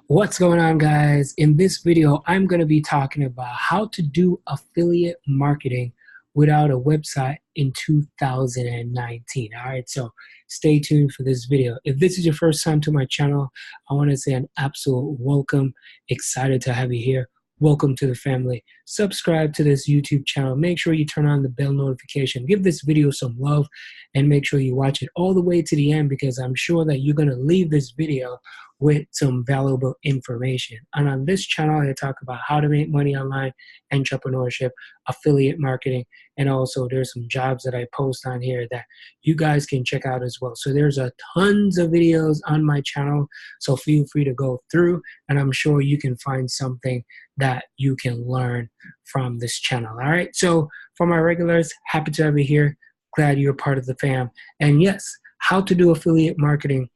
What's going on, guys? In this video, I'm going to be talking about how to do affiliate marketing without a website in 2019. All right, so stay tuned for this video. If this is your first time to my channel, I want to say an absolute welcome. Excited to have you here. Welcome to the family. Subscribe to this YouTube channel. Make sure you turn on the bell notification. Give this video some love and make sure you watch it all the way to the end because I'm sure that you're going to leave this video with some valuable information. And on this channel, I talk about how to make money online, entrepreneurship, affiliate marketing, and also there's some jobs that I post on here that you guys can check out as well. So there's a tons of videos on my channel, so feel free to go through, and I'm sure you can find something that you can learn from this channel. All right, so for my regulars, happy to have you here. Glad you're part of the fam. And yes, how to do affiliate marketing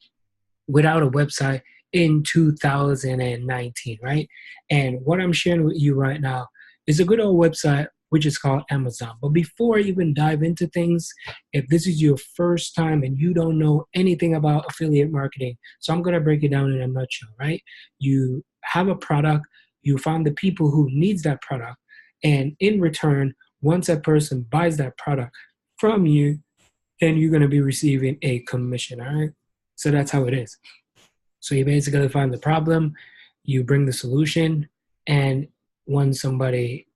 without a website in 2019, right? And what I'm sharing with you right now is a good old website, which is called Amazon. But before I even dive into things, if this is your first time and you don't know anything about affiliate marketing, so I'm gonna break it down in a nutshell, right? You have a product, you find the people who needs that product, and in return, once that person buys that product from you, then you're gonna be receiving a commission, all right? So that's how it is. So you basically find the problem, you bring the solution, and when somebody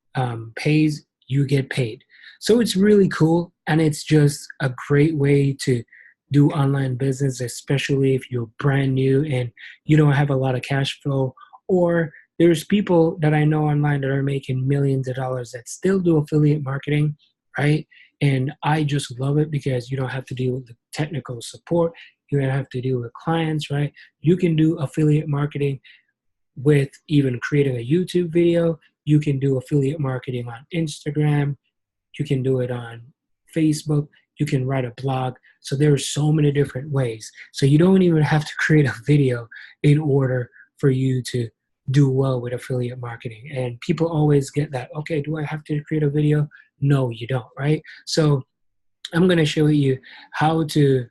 pays, you get paid. So it's really cool, and it's just a great way to do online business, especially if you're brand new and you don't have a lot of cash flow, or there's people that I know online that are making millions of dollars that still do affiliate marketing, right? And I just love it because you don't have to deal with the technical support. You don't have to deal with clients, right? You can do affiliate marketing with even creating a YouTube video. You can do affiliate marketing on Instagram. You can do it on Facebook. You can write a blog. So there are so many different ways. So you don't even have to create a video in order for you to do well with affiliate marketing. And people always get that, okay, do I have to create a video? No, you don't, right? So I'm going to show you how to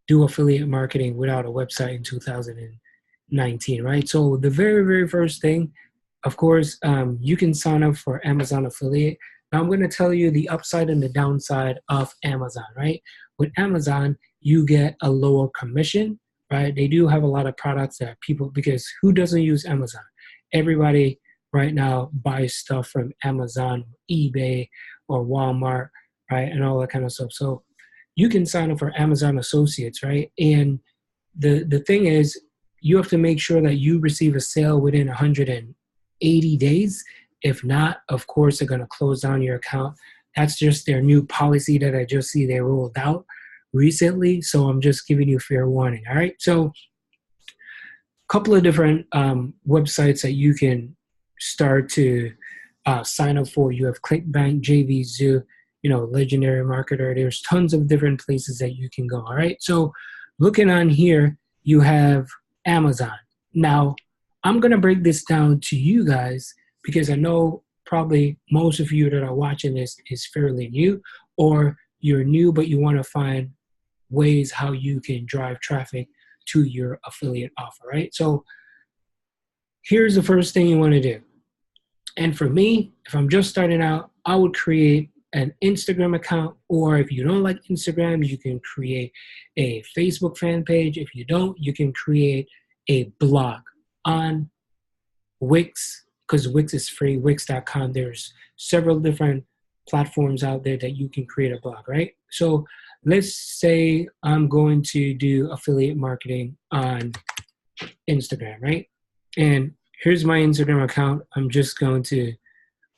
do affiliate marketing without a website in 2019, right? So the very first thing, of course, you can sign up for Amazon affiliate. Now I'm going to tell you the upside and the downside of Amazon, right? With Amazon, you get a lower commission, right? They do have a lot of products that people, because who doesn't use Amazon? Everybody right now buys stuff from Amazon, eBay, or Walmart, right? And all that kind of stuff. So you can sign up for Amazon Associates, right? And the thing is, you have to make sure that you receive a sale within 180 days. If not, of course, they're going to close down your account. That's just their new policy that I just see they rolled out recently. So I'm just giving you fair warning, all right? So a couple of different websites that you can start to sign up for. You have ClickBank, JVZoo, Legendary Marketer. There's tons of different places that you can go, all right? So looking on here, you have Amazon. Now, I'm going to break this down to you guys because I know probably most of you that are watching this is fairly new, or you're new but you want to find ways how you can drive traffic to your affiliate offer, right? So here's the first thing you want to do. And for me, if I'm just starting out, I would create an Instagram account, or if you don't like Instagram, you can create a Facebook fan page. If you don't, you can create a blog on Wix, because Wix is free, wix.com. There's several different platforms out there that you can create a blog, right? So let's say I'm going to do affiliate marketing on Instagram, right? And here's my Instagram account. I'm just going to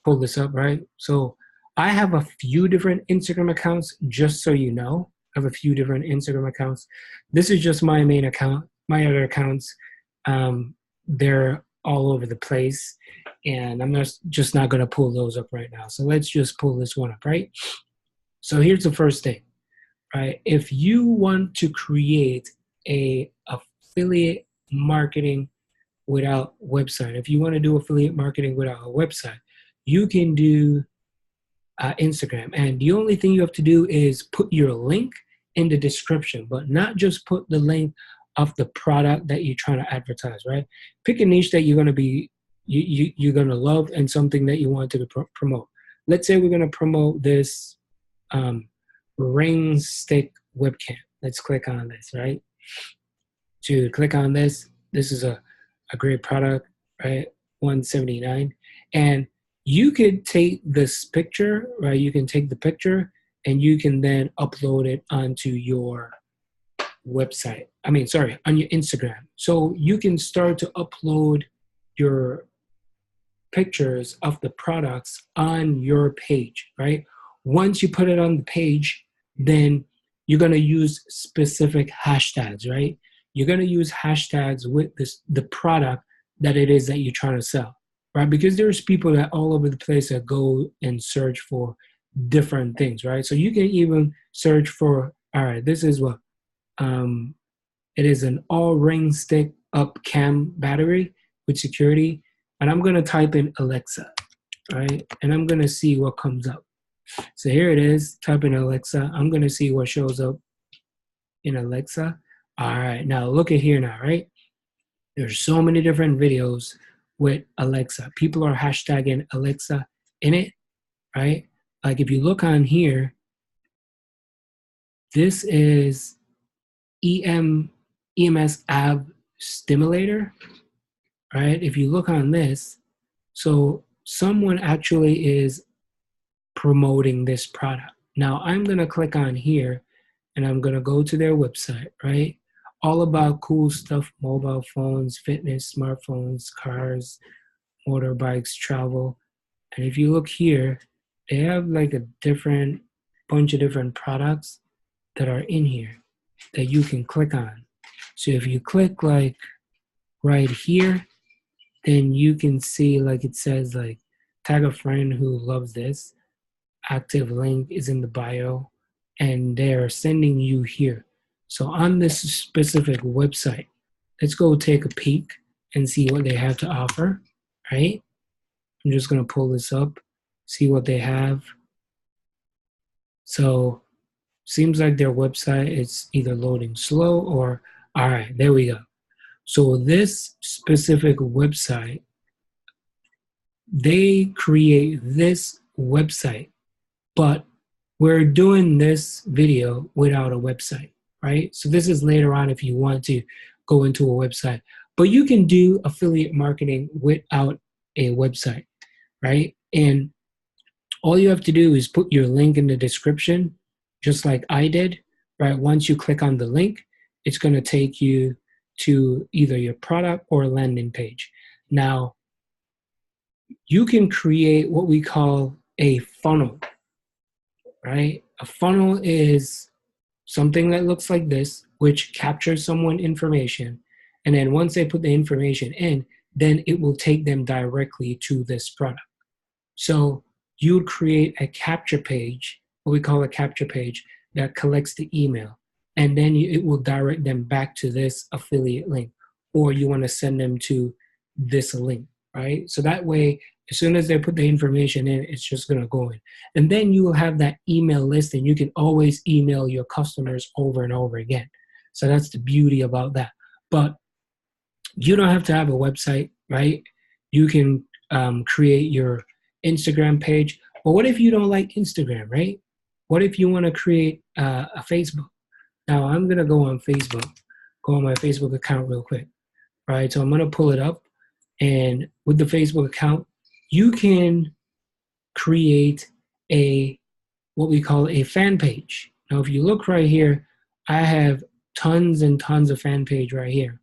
pull this up, right? So I have a few different Instagram accounts, just so you know. I have a few different Instagram accounts. This is just my main account. My other accounts, they're all over the place, and I'm just not going to pull those up right now. So let's just pull this one up, right? So here's the first thing, right? If you want to create a affiliate marketing without website, if you want to do affiliate marketing without a website, you can do Instagram. And the only thing you have to do is put your link in the description, but not just put the link of the product that you're trying to advertise, right? Pick a niche that you're going to be you're going to love and something that you want to promote. Let's say we're going to promote this ring stick webcam. Let's click on this, right? To click on this, this is a great product, right? 179. And you could take this picture, right? You can take the picture and you can then upload it onto your website. I mean, sorry, on your Instagram. So you can start to upload your pictures of the products on your page, right? Once you put it on the page, then you're going to use specific hashtags, right? You're going to use hashtags with the product that it is that you're trying to sell, right? Because there's people that all over the place that go and search for different things, right? So you can even search for, all right, this is what it is, an all ring stick up cam battery with security. And I'm going to type in Alexa, right? And I'm going to see what comes up. So here it is, type in Alexa. I'm going to see what shows up in Alexa. All right, now look at here now, right? There's so many different videos with Alexa. People are hashtagging Alexa in it, right? Like if you look on here, this is EMS ab stimulator, right? If you look on this, so someone actually is promoting this product. Now I'm going to click on here and I'm going to go to their website, right? All about cool stuff, mobile phones, fitness, smartphones, cars, motorbikes, travel. And if you look here, they have like a bunch of different products that are in here that you can click on. So if you click like right here, then you can see like it says like tag a friend who loves this. Active link is in the bio and they're sending you here. So on this specific website, let's go take a peek and see what they have to offer, right? I'm just going to pull this up, see what they have. So seems like their website is either loading slow or, all right, there we go. So this specific website, they create this website, but we're doing this video without a website, right? So this is later on if you want to go into a website. But you can do affiliate marketing without a website, right? And all you have to do is put your link in the description, just like I did, right? Once you click on the link, it's going to take you to either your product or landing page. Now, you can create what we call a funnel, right? A funnel is something that looks like this, which captures someone's information. And then once they put the information in, then it will take them directly to this product. So you would create a capture page, what we call a capture page, that collects the email. And then it will direct them back to this affiliate link. Or you want to send them to this link, right? So that way, as soon as they put the information in, it's just going to go in. And then you will have that email list and you can always email your customers over and over again. So that's the beauty about that. But you don't have to have a website, right? You can create your Instagram page. But what if you don't like Instagram, right? What if you want to create a Facebook? Now I'm going to go on Facebook, go on my Facebook account real quick, right? So I'm going to pull it up. And with the Facebook account, you can create what we call a fan page. Now, if you look right here, I have tons and tons of fan page right here.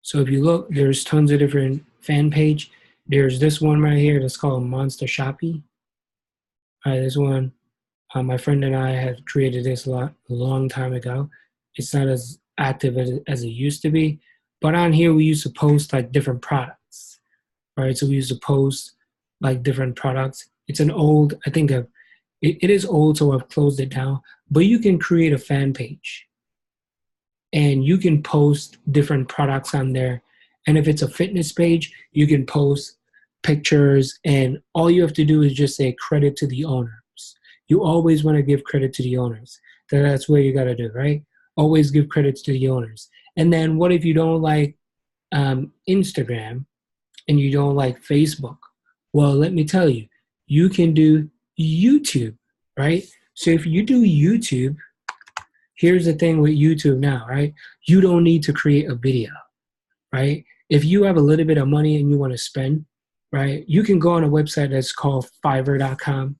So if you look, there's tons of different fan page. There's this one right here that's called Monster Shoppy. All right, this one, my friend and I have created this a long time ago. It's not as active as it used to be. But on here, we used to post like different products, right? So we used to post like different products. It's an old, I think it is old, so I've closed it down. But you can create a fan page. And you can post different products on there. And if it's a fitness page, you can post pictures. And all you have to do is just say credit to the owners. You always want to give credit to the owners. That's what you got to do, right? always give credits to the owners. And then what if you don't like Instagram and you don't like Facebook? Well, let me tell you, you can do YouTube, right? So if you do YouTube, here's the thing with YouTube now, right? You don't need to create a video, right? If you have a little bit of money and you want to spend, right, you can go on a website that's called Fiverr.com,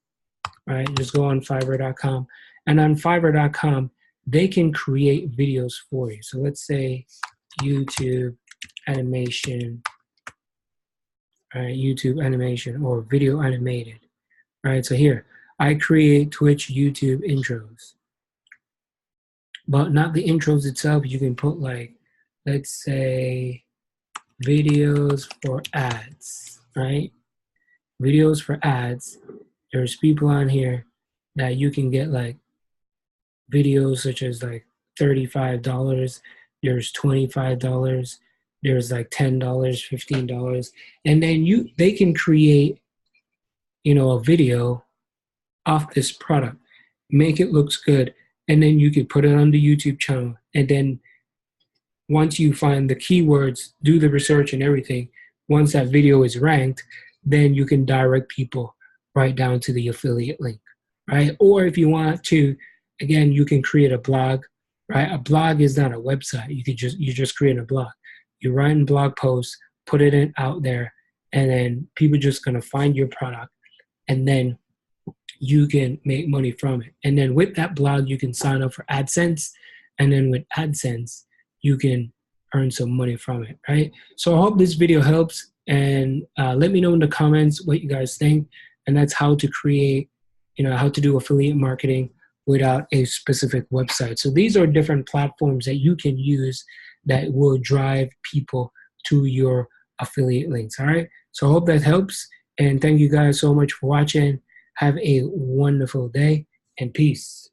right? Just go on Fiverr.com. And on Fiverr.com, they can create videos for you. So let's say YouTube animation, right? YouTube animation or video animated, right? So here, I create Twitch YouTube intros, but not the intros itself. You can put like, let's say videos for ads, right? Videos for ads. There's people on here that you can get like videos such as like $35, there's $25, there's like $10, $15, and then they can create, you know, a video off this product, make it looks good, and then you can put it on the YouTube channel. And then once you find the keywords, do the research and everything, once that video is ranked, then you can direct people right down to the affiliate link, right? Or if you want to, again, you can create a blog, right? A blog is not a website. You just create a blog. You write a blog post, put it out there, and then people are just gonna find your product, and then you can make money from it. And then with that blog, you can sign up for AdSense, and then with AdSense, you can earn some money from it, right? So I hope this video helps, and let me know in the comments what you guys think. And that's how to create, you know, how to do affiliate marketing without a specific website. So these are different platforms that you can use that will drive people to your affiliate links, all right? So I hope that helps, and thank you guys so much for watching. Have a wonderful day, and peace.